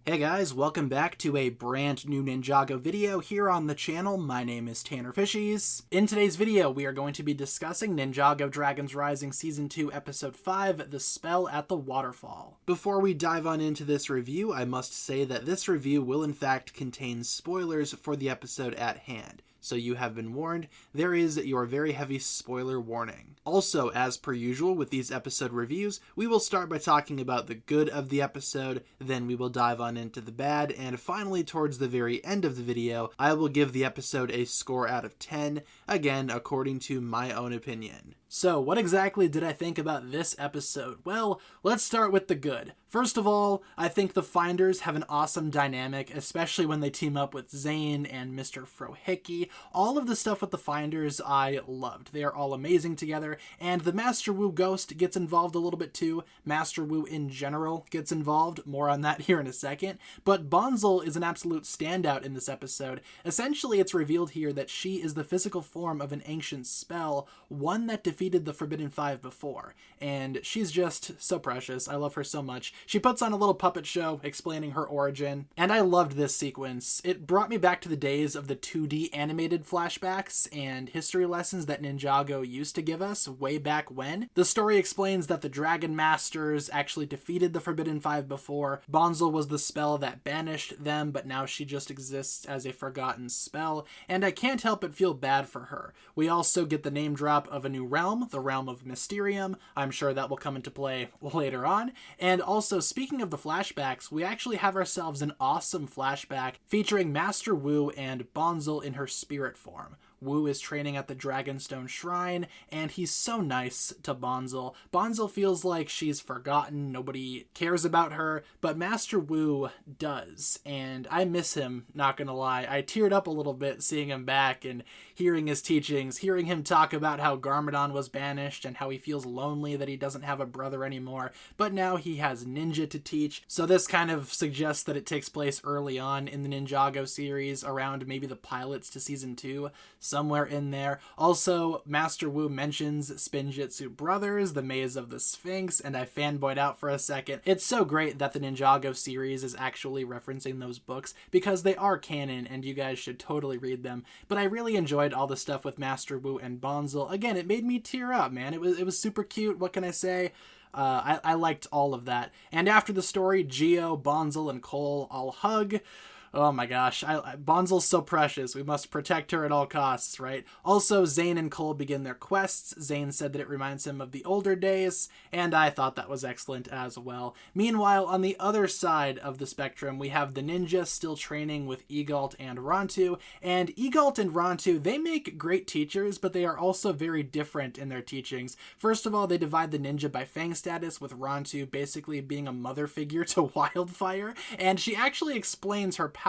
Hey guys, welcome back to a brand new Ninjago video here on the channel. My name is TannerFishies. In today's video, we are going to be discussing Ninjago Dragons Rising Season 2 Episode 5, The Spell at the Waterfall. Before we dive on into this review, I must say that this review will in fact contain spoilers for the episode at hand. So you have been warned, there is your very heavy spoiler warning. Also, as per usual with these episode reviews, we will start by talking about the good of the episode, then we will dive on into the bad, and finally towards the very end of the video, I will give the episode a score out of 10, again according to my own opinion. So, what exactly did I think about this episode? Well, let's start with the good. First of all, I think the Finders have an awesome dynamic, especially when they team up with Zane and Mr. Frohickey. All of the stuff with the Finders I loved. They are all amazing together, and the Master Wu Ghost gets involved a little bit too. Master Wu in general gets involved, more on that here in a second. But Bonsel is an absolute standout in this episode. Essentially, it's revealed here that she is the physical form of an ancient spell, one that defeated the Forbidden Five before, and she's just so precious. I love her so much. She puts on a little puppet show explaining her origin, and I loved this sequence. It brought me back to the days of the 2D animated flashbacks and history lessons that Ninjago used to give us way back when. The story explains that the Dragon Masters actually defeated the Forbidden Five before. Bonsel was the spell that banished them, but now she just exists as a forgotten spell, and I can't help but feel bad for her. We also get the name drop of a new realm, the realm of Mysterium. I'm sure that will come into play later on. And also, speaking of the flashbacks, we actually have ourselves an awesome flashback featuring Master Wu and Bonsel in her spirit form. Wu is training at the Dragonstone Shrine, and he's so nice to Bonsel. Bonsel feels like she's forgotten, nobody cares about her, but Master Wu does, and I miss him, not gonna lie. I teared up a little bit seeing him back and hearing his teachings, hearing him talk about how Garmadon was banished and how he feels lonely that he doesn't have a brother anymore, but now he has ninja to teach. So this kind of suggests that it takes place early on in the Ninjago series, around maybe the pilots to season 2, somewhere in there. Also, Master Wu mentions Spinjitzu Brothers, the Maze of the Sphinx, and I fanboyed out for a second. It's so great that the Ninjago series is actually referencing those books, because they are canon and you guys should totally read them. But I really enjoyed all the stuff with Master Wu and Bonsel. Again, it made me tear up, man. It was super cute. What can I say? I liked all of that. And after the story, Geo, Bonsel, and Cole all hug. Oh my gosh, Bonsel's so precious. We must protect her at all costs, right? Also, Zane and Cole begin their quests. Zane said that it reminds him of the older days, and I thought that was excellent as well. Meanwhile, on the other side of the spectrum, we have the ninja still training with Eal and Ronu, and Eal and Ronu, they make great teachers, but they are also very different in their teachings. First of all, they divide the ninja by fang status, with Ronu basically being a mother figure to Wildfire, and she actually explains her power.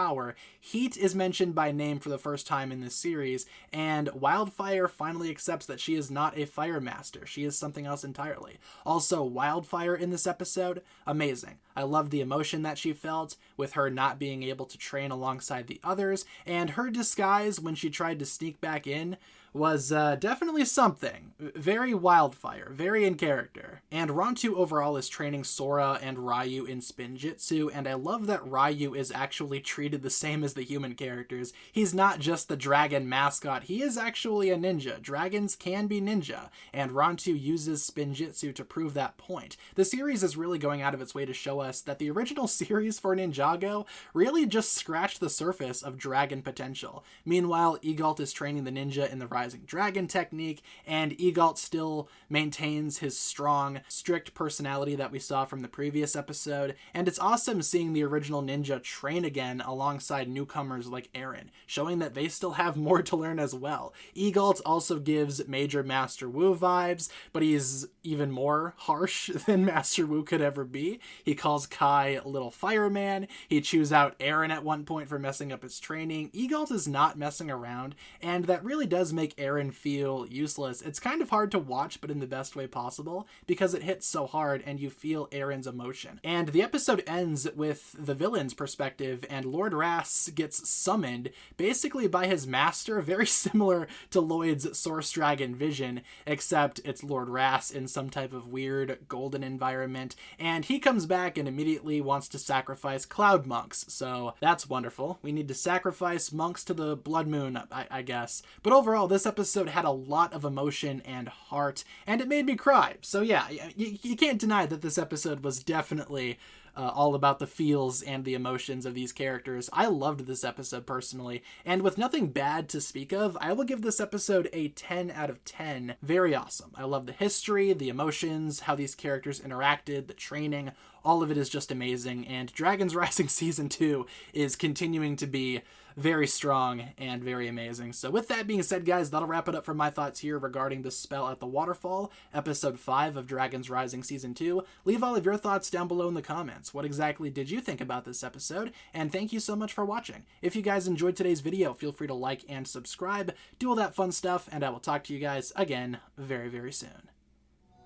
Heat is mentioned by name for the first time in this series, and Wildfire finally accepts that she is not a fire master. She is something else entirely. Also, Wildfire in this episode, amazing. I love the emotion that she felt with her not being able to train alongside the others, and her disguise when she tried to sneak back in was definitely something. Very Wildfire, very in character. And Ronu overall is training Sora and Ryu in Spinjitzu, and I love that Ryu is actually treated the same as the human characters. He's not just the dragon mascot, he is actually a ninja. Dragons can be ninja, and Ronu uses Spinjitzu to prove that point. The series is really going out of its way to show us that the original series for Ninjago really just scratched the surface of dragon potential. Meanwhile, Eal is training the ninja in the Rising Dragon technique, and Eal still maintains his strong, strict personality that we saw from the previous episode, and it's awesome seeing the original ninja train again alongside newcomers like Eren, showing that they still have more to learn as well. Eal also gives Major Master Wu vibes, but he's even more harsh than Master Wu could ever be. He calls Kai Little Fireman, he chews out Eren at one point for messing up his training. Eal is not messing around, and that really does make make Eren feel useless. It's kind of hard to watch, but in the best way possible, because it hits so hard and you feel Eren's emotion. And the episode ends with the villain's perspective, and Lord Ras gets summoned basically by his master, very similar to Lloyd's Source Dragon vision, except it's Lord Ras in some type of weird golden environment, and he comes back and immediately wants to sacrifice cloud monks. So that's wonderful. We need to sacrifice monks to the blood moon, I guess. But overall, this episode had a lot of emotion and heart, and it made me cry. So yeah, you can't deny that this episode was definitely all about the feels and the emotions of these characters. I loved this episode personally, and with nothing bad to speak of, I will give this episode a 10 out of 10. Very awesome. I love the history, the emotions, how these characters interacted, the training. All of it is just amazing, and Dragon's Rising Season 2 is continuing to be very strong and very amazing. So with that being said, guys, that'll wrap it up for my thoughts here regarding the spell at the Waterfall, Episode 5 of Dragon's Rising Season 2. Leave all of your thoughts down below in the comments. What exactly did you think about this episode? And thank you so much for watching. If you guys enjoyed today's video, feel free to like and subscribe, do all that fun stuff, and I will talk to you guys again very, very soon.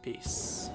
Peace.